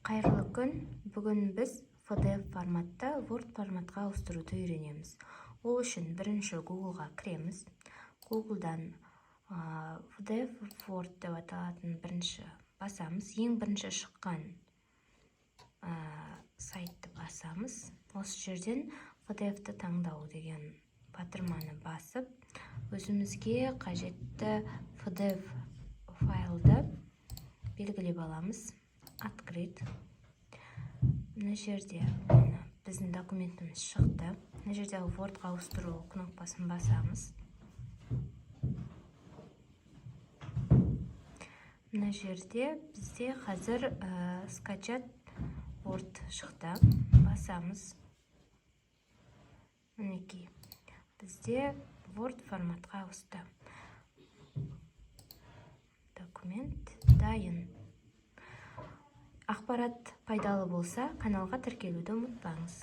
Қайырлы күн. Бүгін біз PDF форматта Word форматқа ауыстыруды үйренеміз. Ол үшін бірінші Google-ға кіреміз. Google-дан PDF Word деп аталатын бірінші басамыз. Ең бірінші шыққан сайтты басамыз. Осы жерден PDF-ті таңдау деген батырманы басып, өзімізге қажетті PDF файлды белгілеп аламыз. Открыть. Мына жерде біздің документіміз шықты. Мына жерде Word-ға ауыстыру кнопкасын басамыз. Мына жерде бізде қазір скачать Word шықты. Басамыз. Мінекей. Бізде Word форматқа ауысты. Документ дайын. Ақпарат пайдалы болса, каналға тіркелуді ұмытпаңыз.